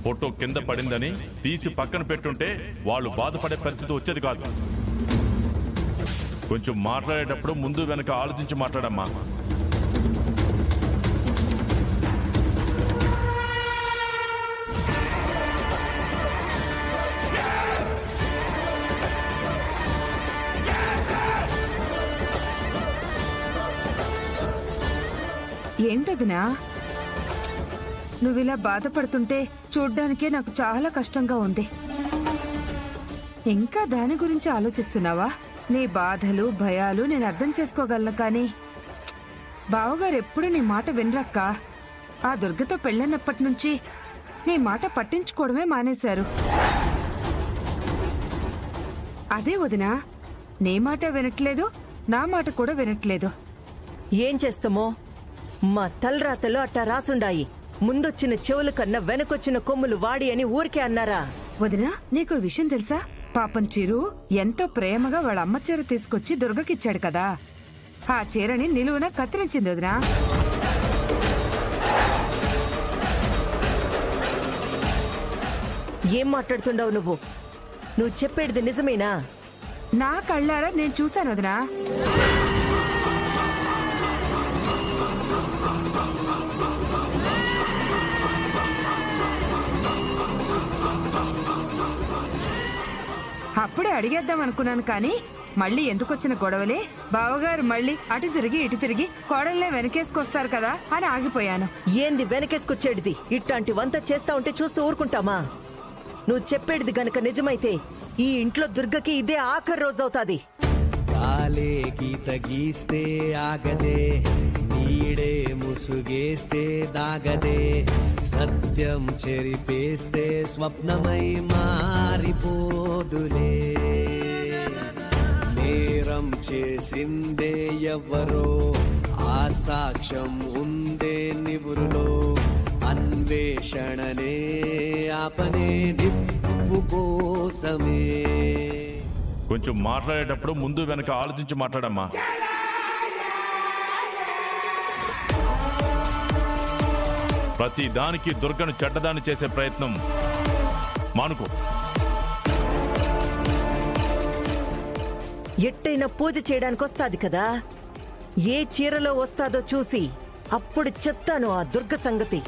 Photo కింద పడిందని తీసి పక్కన పెట్టుంటే వాళ్ళు బాధపడే పరిస్థితి వచ్చేది కాదు. కొంచెం మాట్లాడేటప్పుడు ముందు వెనక ఆలోచించి మాట్లాడమ్మా. ఏంటదినా, నువ్విలా బాధపడుతుంటే చూడ్డానికే నాకు చాలా కష్టంగా ఉంది. ఇంకా దాని గురించి ఆలోచిస్తున్నావా? నీ బాధలు భయాలు నేను అర్థం చేసుకోగలను, కానీ బావగారు ఎప్పుడు నీ మాట వినరక్క. ఆ దుర్గతో పెళ్ళన్నప్పటి నుంచి నీ మాట పట్టించుకోవడమే మానేశారు. అదే వదినా, నీ మాట వినట్లేదు, నా మాట కూడా వినట్లేదు. ఏం చేస్తామో? మా తలరాతలో అట్టా రాసుండాయి. ముందొచ్చిన చెవుల కన్నా వెనకొచ్చిన కొమ్ములు వాడి అని ఊరికే అన్నారా? వదినా, నీకు విషయం తెలుసా? పాపం చిరు ఎంతో ప్రేమగా వాళ్ళ అమ్మ చీర తీసుకొచ్చి దుర్గకిచ్చాడు కదా, ఆ చీరని నిలువున కత్తిరించింది వదినా. ఏం మాట్లాడుతుండవు నువ్వు? నువ్వు చెప్పేది నిజమేనా? నా కళ్ళారా నేను చూశాను వదినా. అప్పుడే అడిగేద్దాం అనుకున్నాను, కానీ మళ్ళీ ఎందుకొచ్చిన గొడవలే. బావగారు మళ్ళీ అటు తిరిగి ఇటు తిరిగి కోడళ్లే వెనకేసుకొస్తారు కదా అని ఆగిపోయాను. ఏంది వెనకేసుకొచ్చేటిది? ఇట్లాంటి వంత చేస్తా ఉంటే చూస్తూ ఊరుకుంటామా? నువ్వు చెప్పేది గనక నిజమైతే ఈ ఇంట్లో దుర్గకి ఇదే ఆఖరి రోజవుతాది. కాలే గీత గీస్తే ఆగదే, నీడే ముసుగేస్తే దాగదే, సత్యం చెరిపేస్తే స్వప్నమై మారిపోదులే. నేరం చేసిందే ఎవ్వరో, ఆ సాక్ష్యం ఉందే నివురులో, అన్వేషణనే ఆపనే నిప్పు కోసమే. కొంచెం మాట్లాడేటప్పుడు ముందు వెనక ఆలోచించి మాట్లాడమ్మా. ప్రతి దానికి దుర్గను చెడ్డదాన్ని చేసే ప్రయత్నం మానుకో. ఎట్టైనా పూజ చేయడానికి వస్తాది కదా, ఏ చీరలో వస్తాదో చూసి అప్పుడు చెప్తాను ఆ దుర్గ సంగతి.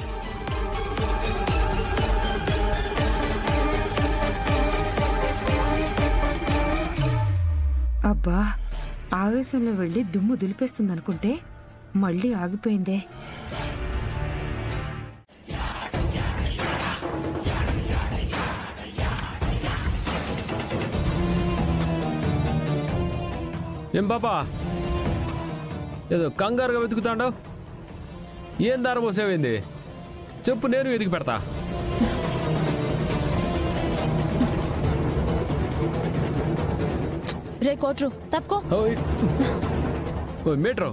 అబ్బా, ఆవేశంలో వెళ్లి దుమ్ము దులిపేస్తుందనుకుంటే మళ్ళీ ఆగిపోయిందే. ఏం పాపా, ఏదో కంగారుగా వెతుకుతాండవు? ఏం దారపోసేమైంది చెప్పు, నేను వెతికి పెడతా. రే కోట్రు తప్పుకో. మీటరు,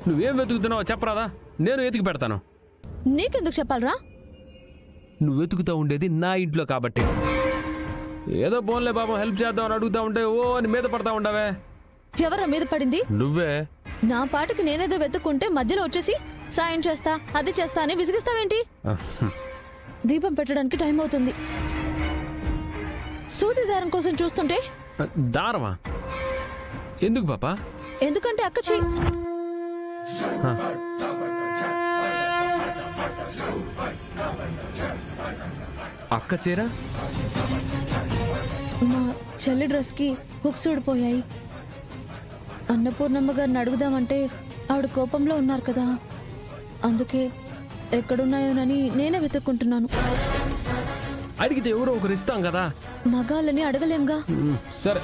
నువ్వేం వెతుకుతున్నావో చెప్పరాదా? నేను వెతికి పెడతాను. నీకెందుకు చెప్పాలరా? నువ్వు వెతుకుతా ఉండేది నా ఇంట్లో కాబట్టి. ఏదో పోన్లే బాబా, హెల్ప్ చేద్దామని అడుగుతా ఉంటే ఓ అని మీద పడతా ఉండవే. ఎవరా మీద పడింది? నువ్వే. నా పాటికి నేనేదో వెతుక్కుంటే మధ్యలో వచ్చేసి సాయం చేస్తా అది చేస్తా అని విసిగిస్తావేంటి? దీపం పెట్టడానికి టైం అవుతుంది. సూది దారం కోసం చూస్తుంటే. దారమా? ఎందుకు పాపా? ఎందుకంటే అక్క చెయ్యి. అక్క చీర మా చెల్లి డ్రెస్ కి హుక్స్ ఊడిపోయాయి. అన్నపూర్ణమ్మ గారిని అడుగుదామంటే ఆవిడ కోపంలో ఉన్నారు కదా, అందుకే ఎక్కడున్నాయోనని నేనే వెతుక్కుంటున్నాను. అడిగితే ఎవరో ఒకరు ఇస్తాం కదా. మగాళ్ళని అడగలేంగా. సరే.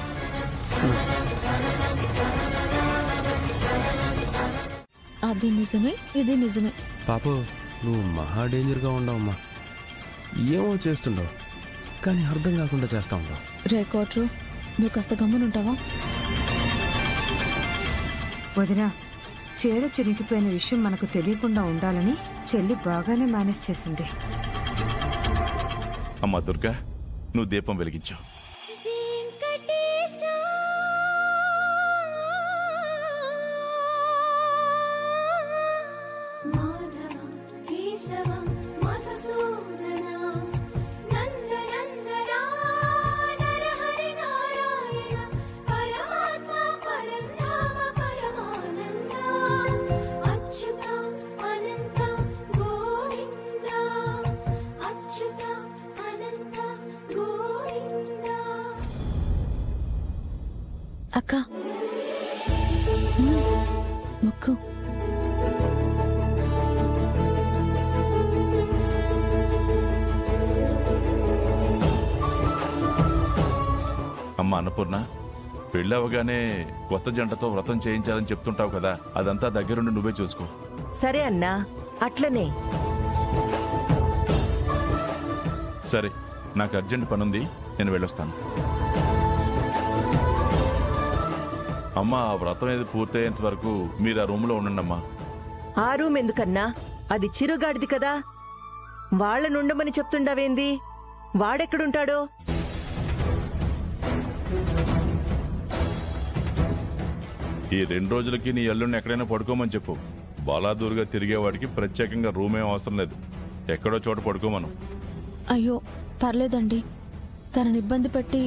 అది నిజమే, ఇది నిజమే. పాపో, నువ్వు మహా డేంజర్గా ఉండవమ్మా. ఏమో చేస్తుండవు, కానీ అర్థం కాకుండా చేస్తా ఉండవు. రే కోట్రు, నువ్వు కాస్త గమ్మునుంటావా? వదినా, చీర చిరిగిపోయిన విషయం మనకు తెలియకుండా ఉండాలని చెల్లి బాగానే మేనేజ్ చేసింది. అమ్మా దుర్గా, నువ్వు దీపం వెలిగించు. మాధవ కేశవ మధుసూదన అక్క మొక్కు. అమ్మ అన్నపూర్ణ, పెళ్ళవగానే కొత్త జంటతో వ్రతం చేయించాలని చెప్తుంటావు కదా, అదంతా దగ్గరుండి నువ్వే చూసుకో. సరే అన్నా, అట్లనే. సరే, నాకు అర్జెంట్ పనుంది, నేను వెళ్ళొస్తాను. అమ్మ, ఆ వ్రతం ఏది పూర్తయ్యేంత వరకు మీరు ఆ రూమ్లో ఉండండమ్మా. ఆ రూమ్ ఎందుకన్నా? అది చిరుగాడిది కదా, వాళ్ళనుండమని చెప్తుండవేంది? వాడెక్కడుంటాడో? ఈ 2 రోజులకి నీ అల్లుడిని ఎక్కడైనా పడుకోమని చెప్పు. బాలాదూరుగా తిరిగేవాడికి ప్రత్యేకంగా రూమేం అవసరం లేదు, ఎక్కడో చోట పడుకోమను. అయ్యో పర్లేదండి, తనని ఇబ్బంది పెట్టి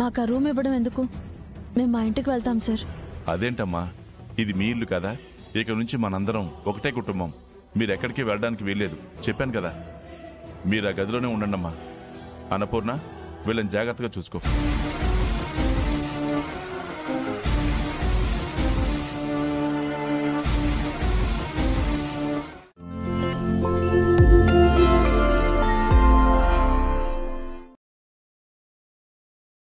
మాకు ఆ రూమ్ ఇవ్వడం ఎందుకు? మేము మా ఇంటికి వెళ్తాం సార్. అదేంటమ్మా, ఇది మీ ఇల్లు కదా, ఇక నుంచి మనందరం ఒకటే కుటుంబం, మీరెక్కడికి వెళ్ళడానికి వీల్లేదు, చెప్పాను కదా. మీరు ఆ గదిలోనే ఉండండమ్మా. అన్నపూర్ణ, వీళ్ళని జాగ్రత్తగా చూసుకో.